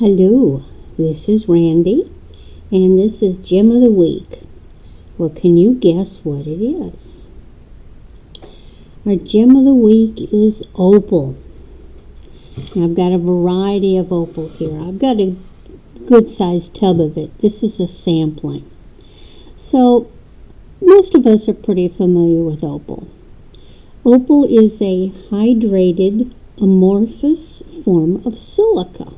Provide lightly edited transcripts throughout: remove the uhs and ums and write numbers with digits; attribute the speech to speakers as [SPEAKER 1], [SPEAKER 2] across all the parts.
[SPEAKER 1] Hello, this is Randy, and this is Gem of the Week. Well, can you guess what it is? Our Gem of the Week is opal. I've got a variety of opal here. I've got a good-sized tub of it. This is a sampling. So, most of us are pretty familiar with opal. Opal is a hydrated, amorphous form of silica.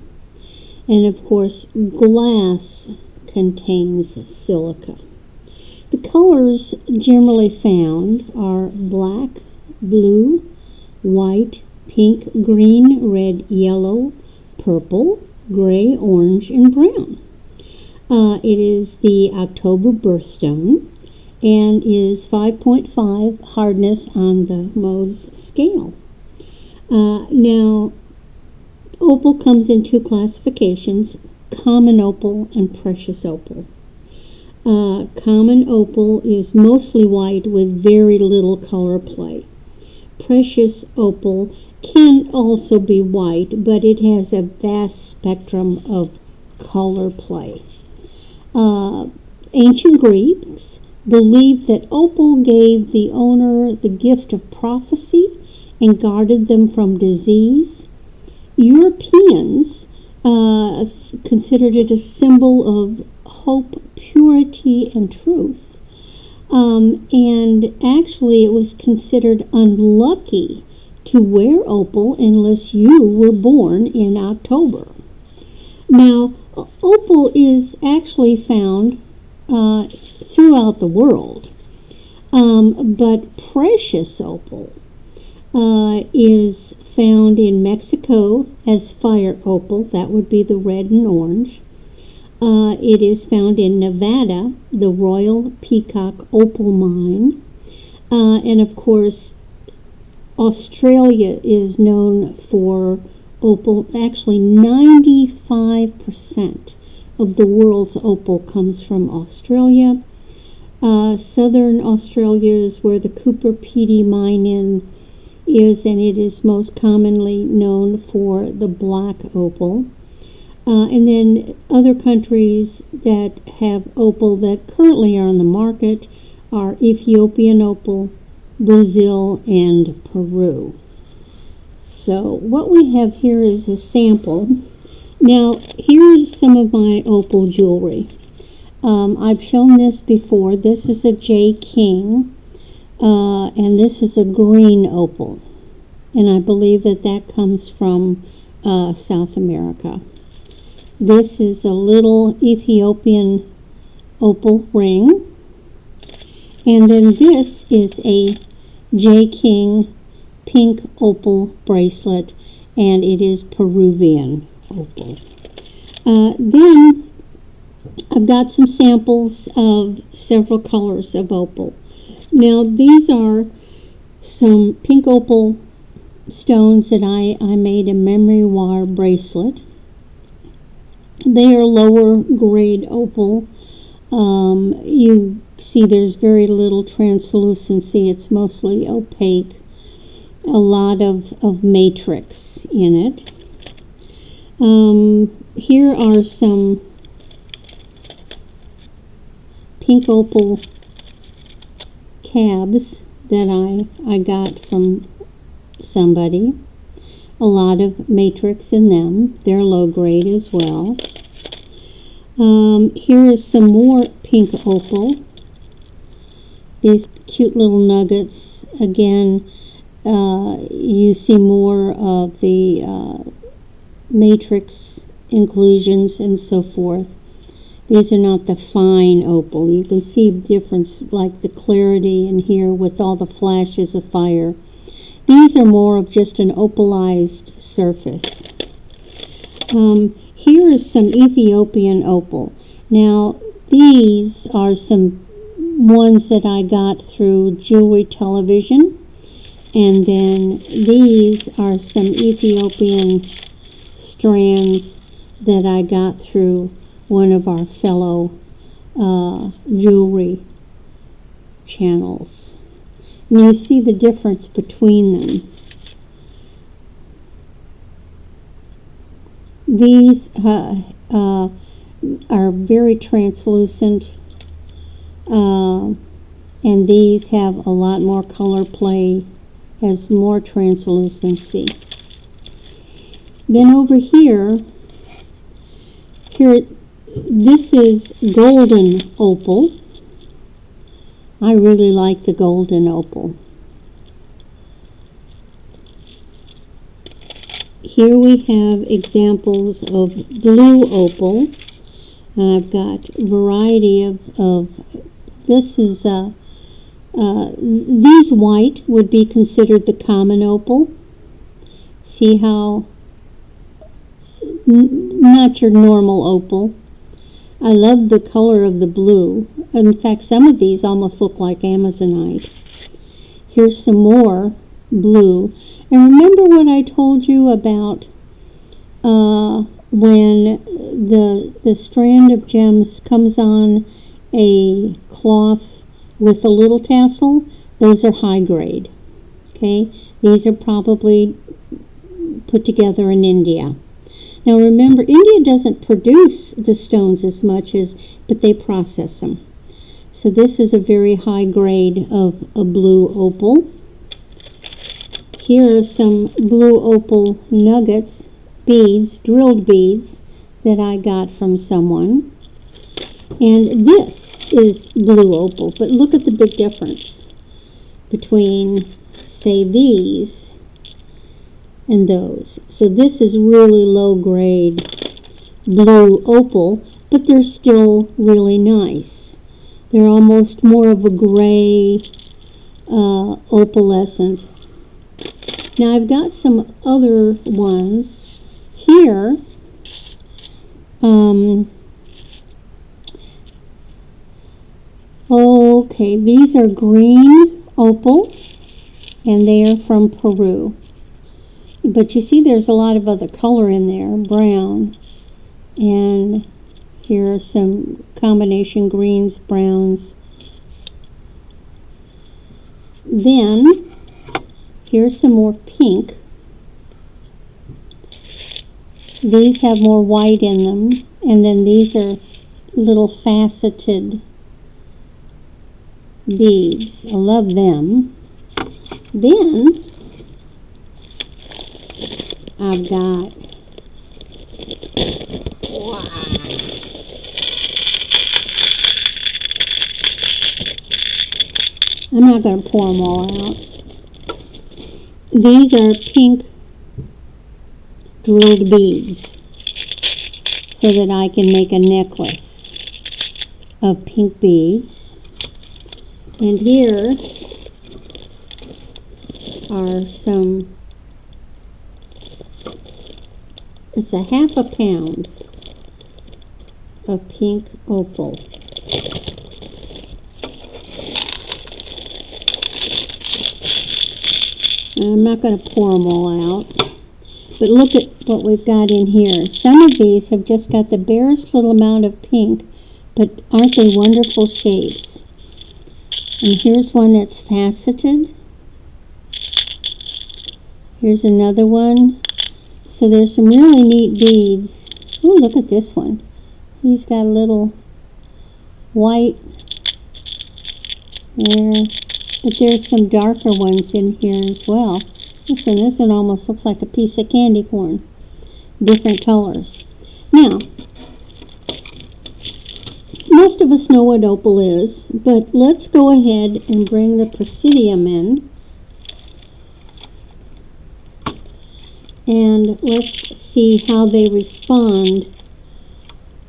[SPEAKER 1] And of course, glass contains silica. The colors generally found are black, blue, white, pink, green, red, yellow, purple, gray, orange, and brown. It is the October birthstone and is 5.5 hardness on the Mohs scale. Now, opal comes in two classifications, common opal and precious opal. Common opal is mostly white with very little color play. Precious opal can also be white, but it has a vast spectrum of color play. Ancient Greeks believed that opal gave the owner the gift of prophecy and guarded them from disease. Europeans considered it a symbol of hope, purity, and truth. And actually, it was considered unlucky to wear opal unless you were born in October. Now, opal is actually found throughout the world, but precious opal is found in Mexico as fire opal. That would be the red and orange. It is found in Nevada, the Royal Peacock Opal Mine. And of course, Australia is known for opal. Actually, 95% of the world's opal comes from Australia. Southern Australia is where the Cooper Pedy mine is, and it is most commonly known for the black opal. And then other countries that have opal that currently are on the market are Ethiopian opal, Brazil, and Peru. So what we have here is a sample. Now, here's some of my opal jewelry. I've shown this before. This is a J. King. And this is a green opal, and I believe that comes from South America. This is a little Ethiopian opal ring, and then this is a J. King pink opal bracelet, and it is Peruvian opal. Then I've got some samples of several colors of opal. Now, these are some pink opal stones that I made a memory wire bracelet. They are lower grade opal. You see there's very little translucency. It's mostly opaque. A lot of matrix in it. Here are some pink opal cabs that I got from somebody. A lot of matrix in them. They're low grade as well. Here is some more pink opal. These cute little nuggets. Again, you see more of the matrix inclusions and so forth. These are not the fine opal. You can see the difference, like the clarity in here with all the flashes of fire. These are more of just an opalized surface. Here is some Ethiopian opal. Now, these are some ones that I got through Jewelry Television. And then these are some Ethiopian strands that I got through one of our fellow jewelry channels. And you see the difference between them. These are very translucent, and these have a lot more color play, has more translucency. Then over here, this is golden opal. I really like the golden opal. Here we have examples of blue opal. I've got a variety of this is, these white would be considered the common opal. See how, not your normal opal. I love the color of the blue. In fact, some of these almost look like Amazonite. Here's some more blue. And remember what I told you about when the strand of gems comes on a cloth with a little tassel? Those are high grade. Okay? These are probably put together in India. Now remember, India doesn't produce the stones as much but they process them. So this is a very high grade of a blue opal. Here are some blue opal nuggets, beads, drilled beads that I got from someone. And this is blue opal, but look at the big difference between, say, these and those. So this is really low grade blue opal, but they're still really nice. They're almost more of a gray opalescent. Now I've got some other ones here. Okay, these are green opal, and they are from Peru. But you see there's a lot of other color in there, brown. And here are some combination greens, browns. Then, here's some more pink. These have more white in them. And then these are little faceted beads. I love them. Then, I've got, I'm not going to pour them all out. These are pink drilled beads so that I can make a necklace of pink beads. And here are some, it's a half a pound of pink opal. And I'm not going to pour them all out, but look at what we've got in here. Some of these have just got the barest little amount of pink, but aren't they wonderful shapes? And here's one that's faceted. Here's another one. So there's some really neat beads. Oh, look at this one. He's got a little white there. But there's some darker ones in here as well. This one almost looks like a piece of candy corn. Different colors. Now, most of us know what opal is, but let's go ahead and bring the Presidium in. And let's see how they respond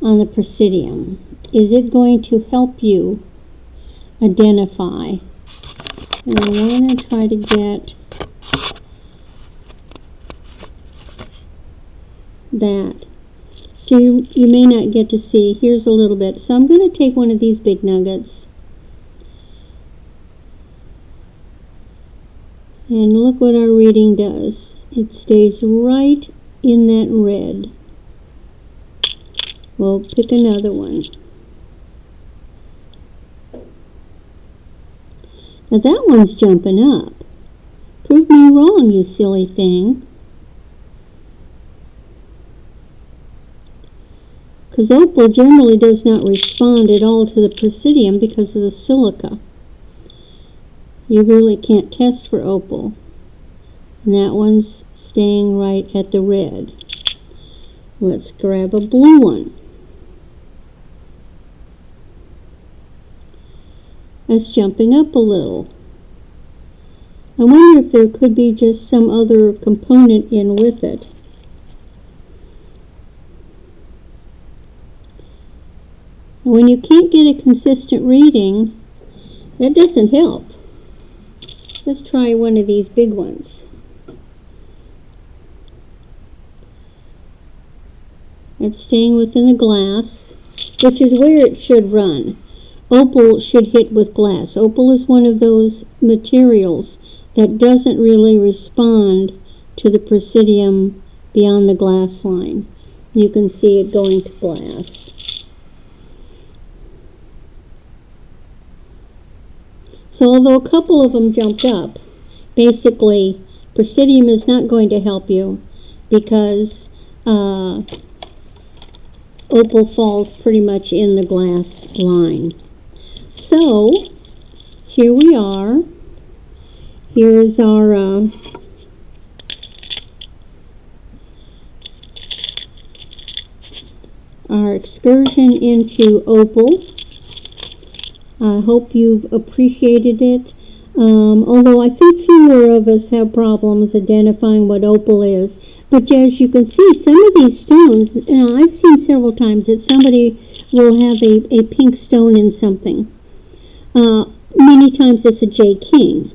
[SPEAKER 1] on the Presidium. Is it going to help you identify? And I want to try to get that. So you may not get to see. Here's a little bit. So I'm going to take one of these big nuggets. And look what our reading does. It stays right in that red. We'll pick another one. Now that one's jumping up. Prove me wrong, you silly thing. because opal generally does not respond at all to the Presidium because of the silica. You really can't test for opal. And that one's staying right at the red. Let's grab a blue one. That's jumping up a little. I wonder if there could be just some other component in with it. When you can't get a consistent reading, that doesn't help. Let's try one of these big ones. It's staying within the glass, which is where it should run. Opal should hit with glass. Opal is one of those materials that doesn't really respond to the Presidium beyond the glass line. You can see it going to glass. So although a couple of them jumped up, basically Presidium is not going to help you because opal falls pretty much in the glass line. So here we are. Here's our excursion into opal. I hope you've appreciated it. Although I think fewer of us have problems identifying what opal is. But as you can see, some of these stones, I've seen several times that somebody will have a pink stone in something. Many times it's a J King,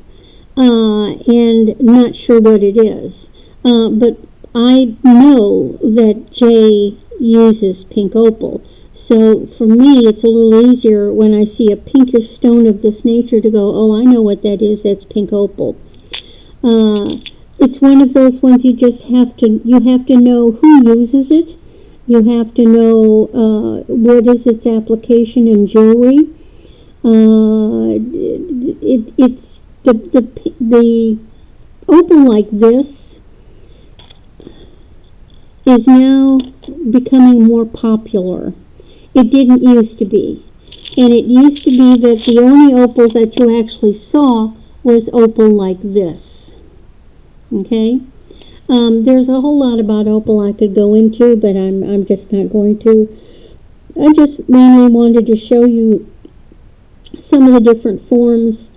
[SPEAKER 1] and not sure what it is. But I know that J uses pink opal. So for me, it's a little easier when I see a pinkish stone of this nature to go, oh, I know what that is. That's pink opal. It's one of those ones you have to know who uses it. You have to know what is its application in jewelry. It's the opal like this is now becoming more popular. It didn't used to be. And it used to be that the only opal that you actually saw was opal like this. Okay? There's a whole lot about opal I could go into, but I'm just not going to. I just mainly wanted to show you some of the different forms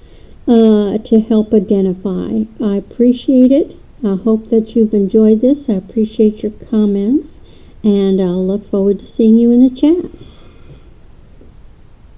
[SPEAKER 1] to help identify. I appreciate it. I hope that you've enjoyed this. I appreciate your comments. And I'll look forward to seeing you in the chats.